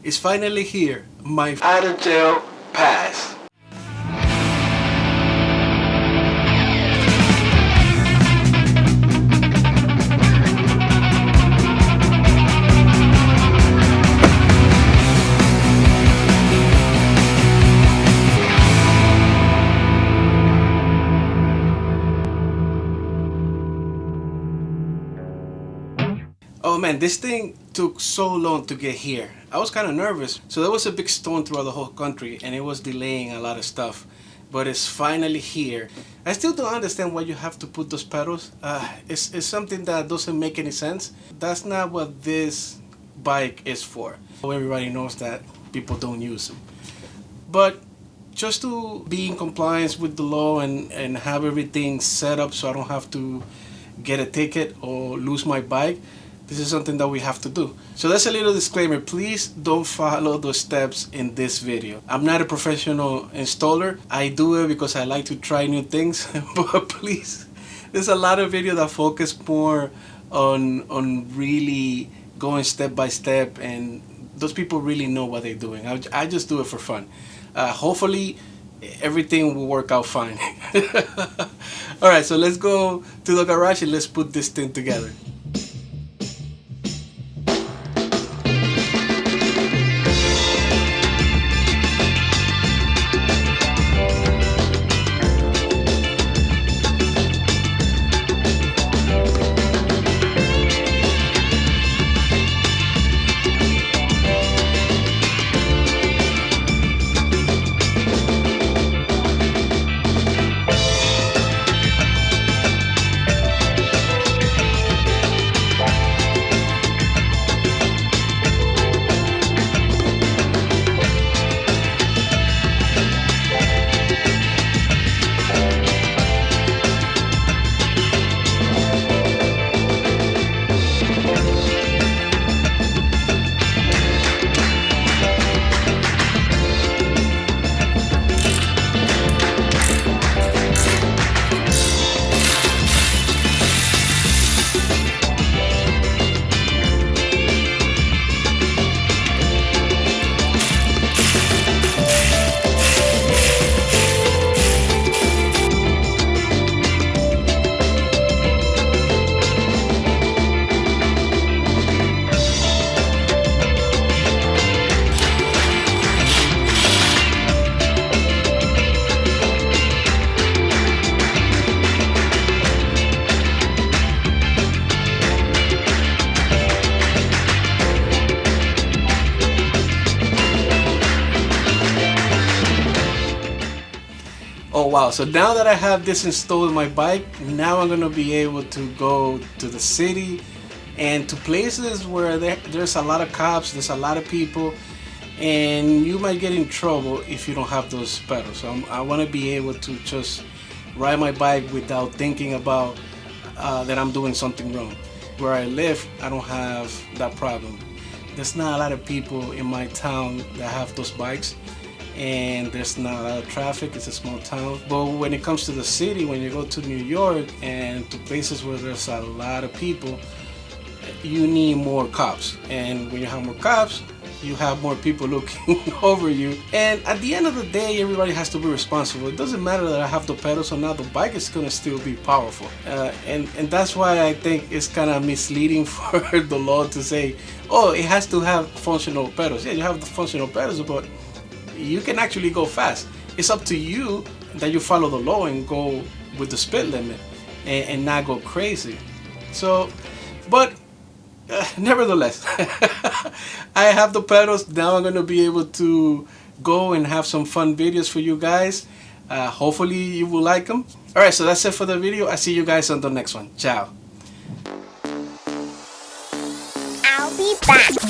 It's finally here, my out of jail pass. Oh man, this thing took so long to get here. I was kind of nervous. So there was a big storm throughout the whole country and it was delaying a lot of stuff. But it's finally here. I still don't understand why you have to put those pedals. It's something that doesn't make any sense. That's not what this bike is for. Everybody knows that people don't use them. But just to be in compliance with the law and have everything set up so I don't have to get a ticket or lose my bike, this is something that we have to do. So that's a little disclaimer. Please don't follow those steps in this video. I'm not a professional installer. I do it because I like to try new things. But please, there's a lot of videos that focus more on really going step by step, and those people really know what they're doing. I just do it for fun. Hopefully everything will work out fine. Alright, so let's go to the garage and let's put this thing together. Oh wow, so now that I have this installed in my bike, now I'm gonna be able to go to the city and to places where there's a lot of cops, there's a lot of people, and you might get in trouble if you don't have those pedals. So I want to be able to just ride my bike without thinking about that I'm doing something wrong. Where I live, I don't have that problem. There's not a lot of people in my town that have those bikes, and there's not a lot of traffic. It's a small town. But when it comes to the city, when you go to New York and to places where there's a lot of people, you need more cops. And when you have more cops, you have more people looking over you. And at the end of the day, everybody has to be responsible. It doesn't matter that I have the pedals or not, the bike is gonna still be powerful. And that's why I think it's kind of misleading for the law to say, oh, it has to have functional pedals. Yeah, you have the functional pedals, but you can actually go fast. It's up to you that you follow the law and go with the speed limit and not go crazy. So, but nevertheless, I have the pedals. Now I'm going to be able to go and have some fun videos for you guys. Hopefully you will like them. Alright, so that's it for the video. I'll see you guys on the next one. Ciao. I'll be back.